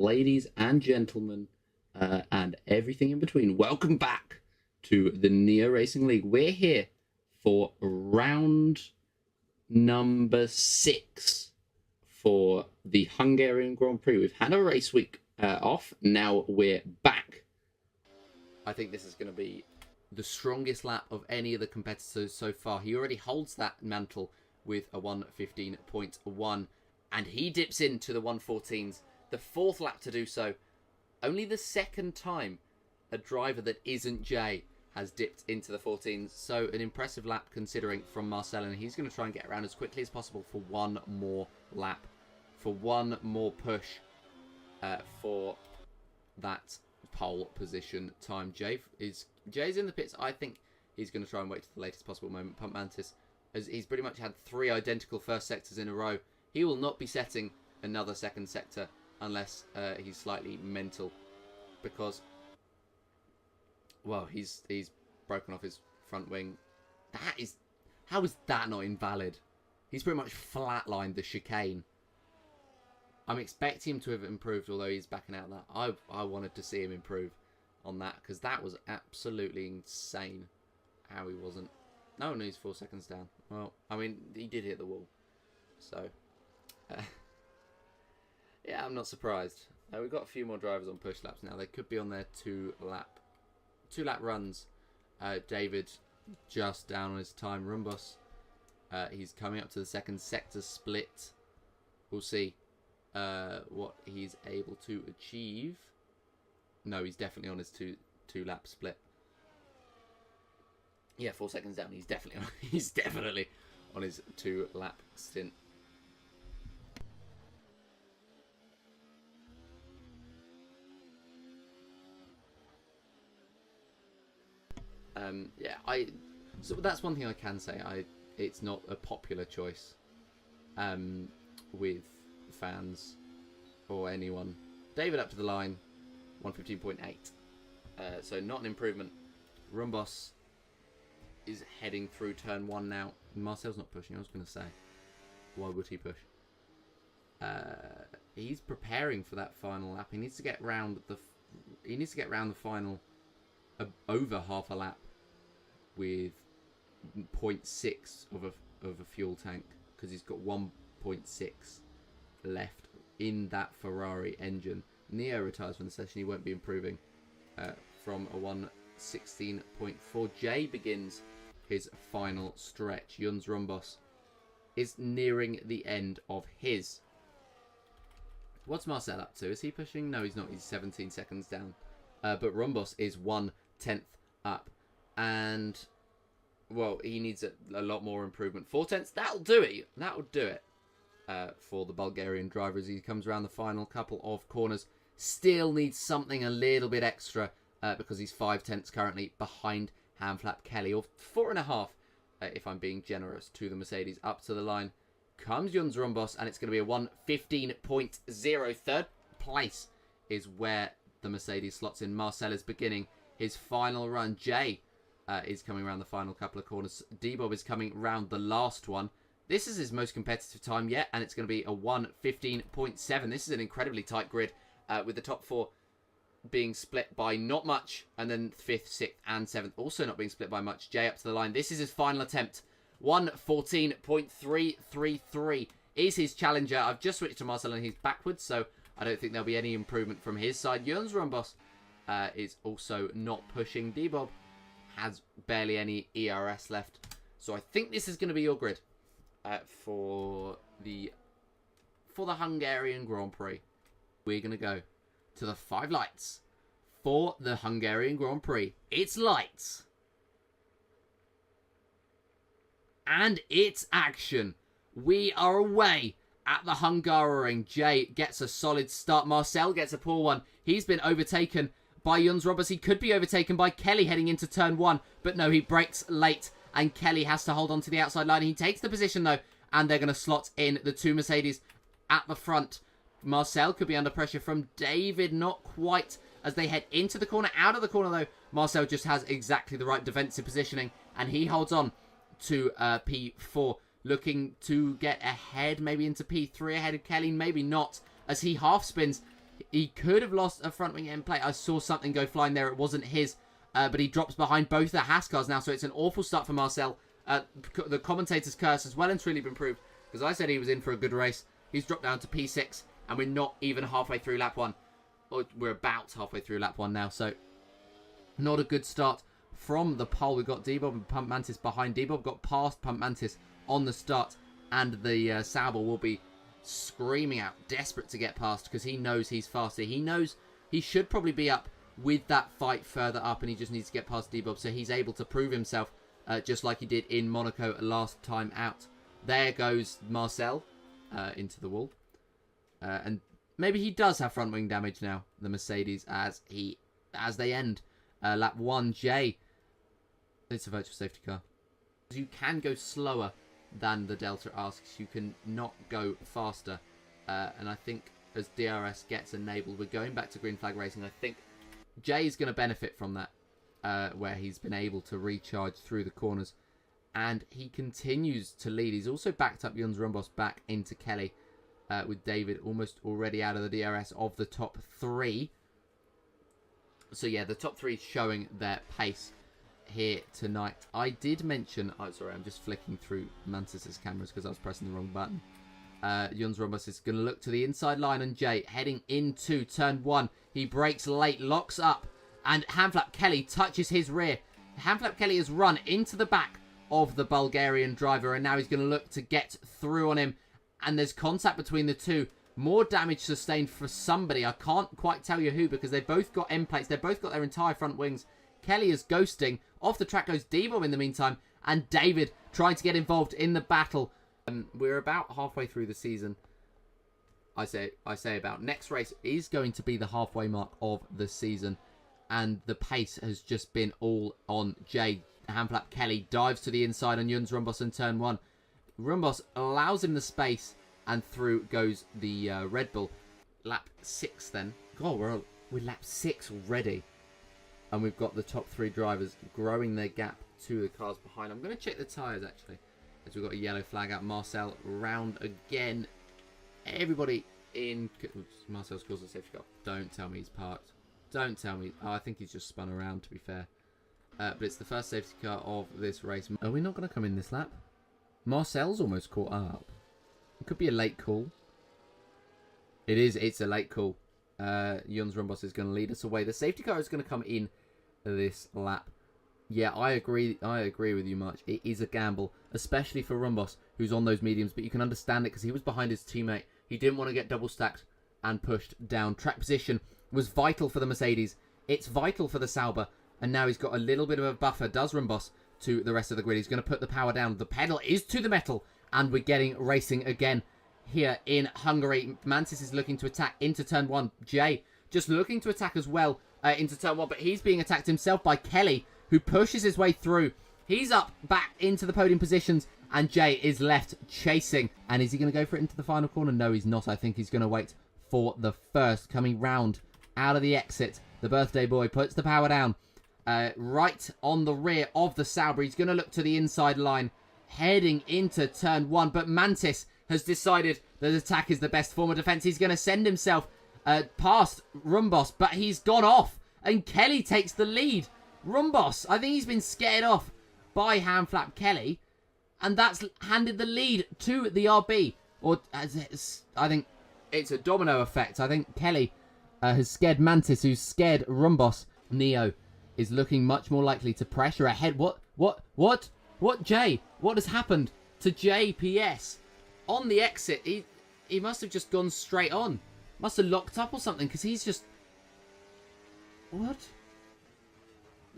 Ladies and gentlemen, and everything in between, welcome back to the Neo Racing League. We're here for round number 6 for the Hungarian Grand Prix. We've had a race week off. Now we're back. I think this is going to be the strongest lap of any of the competitors so far. He already holds that mantle with a 1:15.1, and he dips into the 1:14s. The 4th lap to do so. Only the 2nd time a driver that isn't Jay has dipped into the 14s. So an impressive lap considering from Marcel, and he's going to try and get around as quickly as possible for one more lap. For one more push for that pole position time. Jay's in the pits. I think he's going to try and wait to the latest possible moment. Pump Mantis, as he's pretty much had 3 identical first sectors in a row. He will not be setting another second sector unless he's slightly mental, because, well, he's broken off his front wing. How is that not invalid? He's pretty much flatlined the chicane. I'm expecting him to have improved, although he's backing out that. I wanted to see him improve on that, because that was absolutely insane how he wasn't. No, he's 4 seconds down. Well, I mean, he did hit the wall, so yeah, I'm not surprised. We've got a few more drivers on push laps now. They could be on their 2 lap runs. David just down on his time. Rumbos, he's coming up to the 2nd sector split. We'll see what he's able to achieve. No, he's definitely on his two lap split. Yeah, 4 seconds down. He's definitely on his 2 lap stint. Yeah, so that's one thing I can say. It's not a popular choice with fans or anyone. David up to the line, 1:15.8. So not an improvement. Rumbos is heading through turn 1 now. Marcel's not pushing. I was going to say, why would he push? He's preparing for that final lap. He needs to get round the final over half a lap with 0.6 of a fuel tank, because he's got 1.6 left in that Ferrari engine. Neo retires from the session. He won't be improving from a 1:16.4. Jay begins his final stretch. Yuns Rumbos is nearing the end of his. What's Marcel up to? Is he pushing? No, he's not. He's 17 seconds down. But Rumbos is 1/10 up. And, well, he needs a lot more improvement. 4/10, that'll do it. That'll do it for the Bulgarian driver as he comes around the final couple of corners. Still needs something a little bit extra because he's 5/10 currently behind Hamflap Kelly, or 4.5 if I'm being generous, to the Mercedes. Up to the line comes Yuns Rumbos, and it's going to be a 1:15.0. 3rd place is where the Mercedes slots in. Marcel is beginning his final run. Jay is coming around the final couple of corners. D-Bob is coming round the last one. This is his most competitive time yet, and it's going to be a 1:15.7. This is an incredibly tight grid, with the top 4 being split by not much, and then 5th, 6th, and 7th also not being split by much. Jay up to the line. This is his final attempt. 1:14.333 is his challenger. I've just switched to Marcel, and he's backwards, so I don't think there'll be any improvement from his side. Yuns Rumbos is also not pushing. D-Bob has barely any ERS left. So I think this is going to be your grid for the Hungarian Grand Prix. We're going to go to the 5 lights for the Hungarian Grand Prix. It's lights. And it's action. We are away at the Hungaroring. Jay gets a solid start. Marcel gets a poor one. He's been overtaken by Yuns Rumbos. He could be overtaken by Kelly heading into turn 1. But no, he brakes late. And Kelly has to hold on to the outside line. He takes the position, though. And they're going to slot in the 2 Mercedes at the front. Marcel could be under pressure from David. Not quite as they head into the corner. Out of the corner, though, Marcel just has exactly the right defensive positioning. And he holds on to P4. Looking to get ahead, maybe into P3 ahead of Kelly. Maybe not, as he half spins He could have lost a front wing end plate. I saw something go flying there. It wasn't his, but he drops behind both the Haas cars now, so it's an awful start for Marcel. The commentator's curse has well and truly been proved, because I said he was in for a good race. He's dropped down to P6, and we're not even halfway through lap 1. Or we're about halfway through lap 1 now, so not a good start from the pole. We've got D-Bob and Pump Mantis behind. D-Bob got past Pump Mantis on the start, and the Sauber will be screaming out, desperate to get past, because he knows he's faster. He knows he should probably be up with that fight further up, and he just needs to get past D-Bob, so he's able to prove himself, just like he did in Monaco last time out. There goes Marcel into the wall. And maybe he does have front wing damage now, the Mercedes, as they end lap 1. Jay, it's a virtual safety car. You can go slower than the Delta asks. You can not go faster. And I think as DRS gets enabled, we're going back to green flag racing. I think Jay is going to benefit from that, where he's been able to recharge through the corners. And he continues to lead. He's also backed up Jons Rumbos back into Kelly, with David almost already out of the DRS of the top 3. So yeah, the top 3 showing their pace here tonight. I did mention... Oh, sorry, I'm just flicking through Mantis's cameras because I was pressing the wrong button. Jons Rumbos is going to look to the inside line, and Jay heading into turn 1. He brakes late, locks up, and Hanflap Kelly touches his rear. Hanflap Kelly has run into the back of the Bulgarian driver, and now he's going to look to get through on him. And there's contact between the two. More damage sustained for somebody. I can't quite tell you who, because they've both got end plates. They've both got their entire front wings. Kelly is ghosting. Off the track goes D-Bob in the meantime. And David trying to get involved in the battle. We're about halfway through the season. I say about. Next race is going to be the halfway mark of the season. And the pace has just been all on Jay. Hanflap Kelly dives to the inside on Jons Rumbos in turn 1. Rumbos allows him the space, and through goes the Red Bull. Lap 6 then. God, we're lap 6 already. And we've got the top 3 drivers growing their gap to the cars behind. I'm going to check the tyres, actually, as we've got a yellow flag out. Marcel round again. Everybody in... Marcel's caused a safety car. Don't tell me he's parked. Don't tell me... Oh, I think he's just spun around, to be fair. But it's the first safety car of this race. Are we not going to come in this lap? Marcel's almost caught up. It could be a late call. It is. It's a late call. Jons Rumbos is going to lead us away. The safety car is going to come in this lap. Yeah, I agree. I agree with you, March. It is a gamble, especially for Rumbos, who's on those mediums. But you can understand it because he was behind his teammate. He didn't want to get double stacked and pushed down. Track position was vital for the Mercedes. It's vital for the Sauber. And now he's got a little bit of a buffer, does Rumbos, to the rest of the grid. He's going to put the power down. The pedal is to the metal. And we're getting racing again here in Hungary. Mantis is looking to attack into turn 1. Jay just looking to attack as well into turn 1. But he's being attacked himself by Kelly, who pushes his way through. He's up back into the podium positions. And Jay is left chasing. And is he going to go for it into the final corner? No, he's not. I think he's going to wait for the first. Coming round out of the exit. The birthday boy puts the power down. Right on the rear of the Sauber. He's going to look to the inside line, heading into turn 1. But Mantis has decided that attack is the best form of defense. He's going to send himself past Rumbos, but he's gone off. And Kelly takes the lead. Rumbos, I think he's been scared off by Hanflap Kelly. And that's handed the lead to the RB. Or I think it's a domino effect. I think Kelly has scared Mantis, who's scared Rumbos. Neo is looking much more likely to pressure ahead. What, Jay? What has happened to JPS? On the exit, he must have just gone straight on. Must have locked up or something, because he's just... What?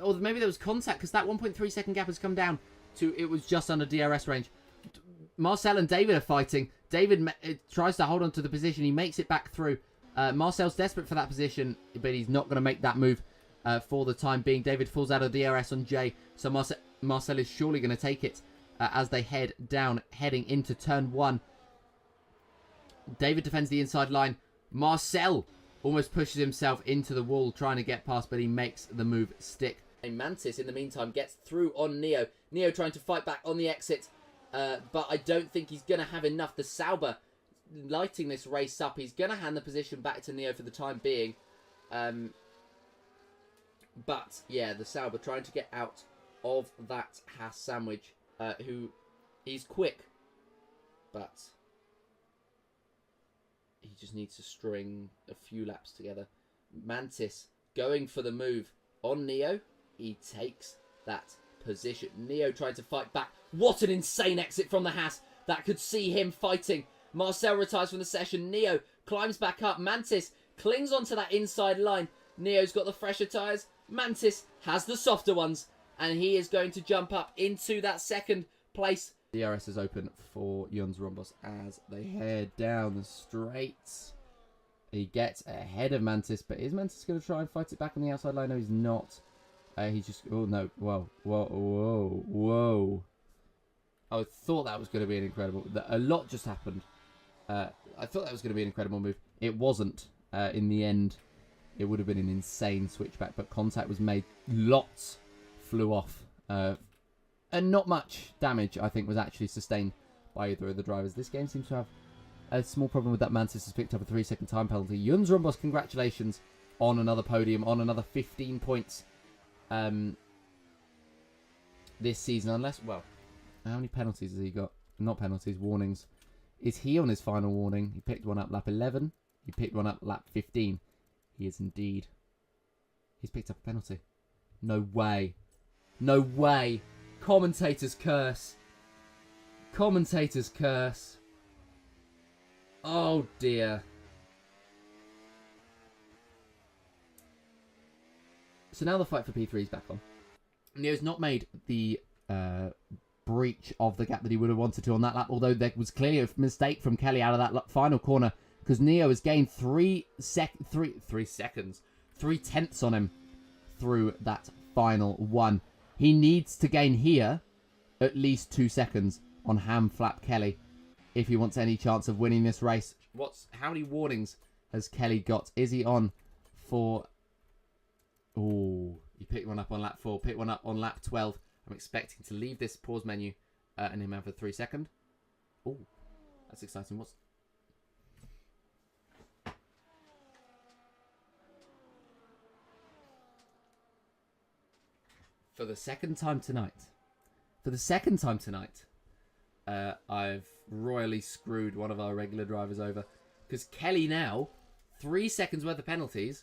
Or maybe there was contact, because that 1.3 second gap has come down to... It was just under DRS range. Marcel and David are fighting. David tries to hold on to the position. He makes it back through. Marcel's desperate for that position, but he's not going to make that move. For the time being. David falls out of DRS on Jay, so Marcel is surely going to take it as they head down, heading into turn 1. David defends the inside line. Marcel almost pushes himself into the wall trying to get past, but he makes the move stick. And Mantis, in the meantime, gets through on Neo. Neo trying to fight back on the exit, but I don't think he's going to have enough. The Sauber lighting this race up. He's going to hand the position back to Neo for the time being. But, yeah, the Sauber trying to get out of that Haas sandwich, who he's quick, but he just needs to string a few laps together. Mantis going for the move on Neo. He takes that position. Neo tried to fight back. What an insane exit from the Haas. That could see him fighting. Marcel retires from the session. Neo climbs back up. Mantis clings onto that inside line. Neo's got the fresher tyres. Mantis has the softer ones. And he is going to jump up into that second place. DRS is open for Jöns Rhombos as they head down the straights. He gets ahead of Mantis, but is Mantis going to try and fight it back on the outside line? No, he's not. He's just... Oh, no. Whoa. Whoa. Whoa. Whoa. I thought that was going to be an incredible... A lot just happened. I thought that was going to be an incredible move. It wasn't. In the end, it would have been an insane switchback, but contact was made. Lots flew off. And not much damage, I think, was actually sustained by either of the drivers. This game seems to have a small problem with that. Mantis has picked up a 3-second time penalty. Jöns Rhombos, congratulations on another podium, on another 15 points this season. Unless, well, how many penalties has he got? Not penalties, warnings. Is he on his final warning? He picked one up lap 11. He picked one up lap 15. He is indeed. He's picked up a penalty. No way. No way. Commentator's curse. Commentator's curse. Oh dear. So now the fight for P3 is back on. Neo's not made the breach of the gap that he would have wanted to on that lap, although there was clearly a mistake from Kelly out of that final corner, because Neo has gained 3 tenths on him through that final one. He needs to gain here at least 2 seconds on Ham Flap Kelly if he wants any chance of winning this race. How many warnings has Kelly got? Is he on for... Oh, he picked one up on lap 4, picked one up on lap 12. I'm expecting to leave this pause menu and him have a 3 second. Oh, that's exciting. What's... For the second time tonight, I've royally screwed one of our regular drivers over. Because Kelly now, 3 seconds worth of penalties.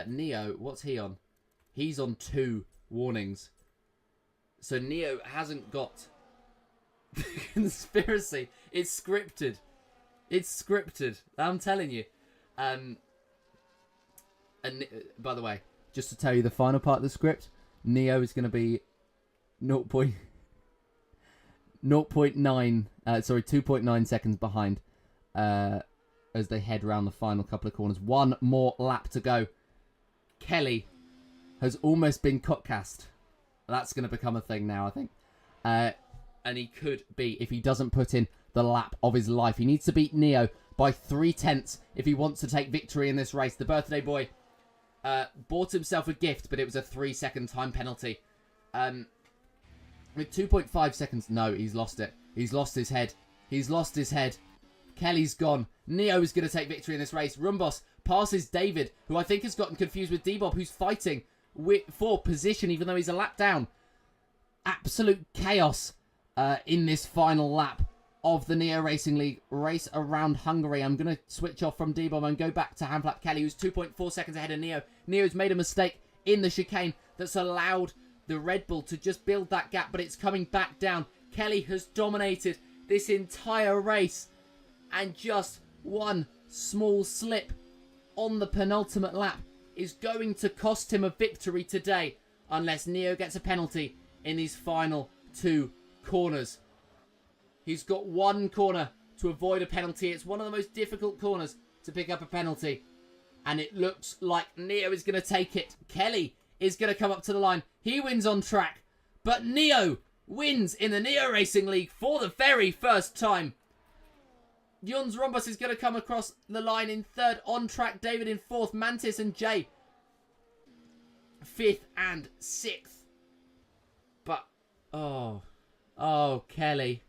Neo, what's he on? He's on 2 warnings. So Neo hasn't got conspiracy. It's scripted. It's scripted. I'm telling you. And by the way, just to tell you the final part of the script, Neo is going to be 2.9 seconds behind as they head round the final couple of corners. One more lap to go. Kelly has almost been cutcast. That's going to become a thing now, I think. And he could be, if he doesn't put in the lap of his life. He needs to beat Neo by 3 tenths if he wants to take victory in this race. The birthday boy bought himself a gift, but it was a 3-second time penalty. With 2.5 seconds, no, he's lost it. He's lost his head. He's lost his head. Kelly's gone. Neo is going to take victory in this race. Rhombos passes David, who I think has gotten confused with D-Bob, who's fighting for position, even though he's a lap down. Absolute chaos in this final lap of the Neo Racing League race around Hungary. I'm going to switch off from D-Bob and go back to Hamflap Kelly, who's 2.4 seconds ahead of Neo. Neo's made a mistake in the chicane that's allowed the Red Bull to just build that gap, but it's coming back down. Kelly has dominated this entire race, and just one small slip on the penultimate lap is going to cost him a victory today, unless Neo gets a penalty in these final 2 corners. He's got 1 corner to avoid a penalty. It's one of the most difficult corners to pick up a penalty, and it looks like Neo is going to take it. Kelly is going to come up to the line. He wins on track, but Neo wins in the Neo Racing League for the very first time. Jöns Rhombos is going to come across the line in 3rd, on track David in 4th, Mantis and Jay 5th and 6th. But, oh, Kelly.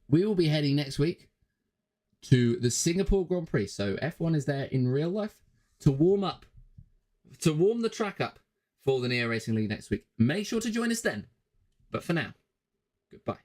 We will be heading next week to the Singapore Grand Prix. So F1 is there in real life to warm the track up for the Neo Racing League next week. Make sure to join us then. But for now, goodbye.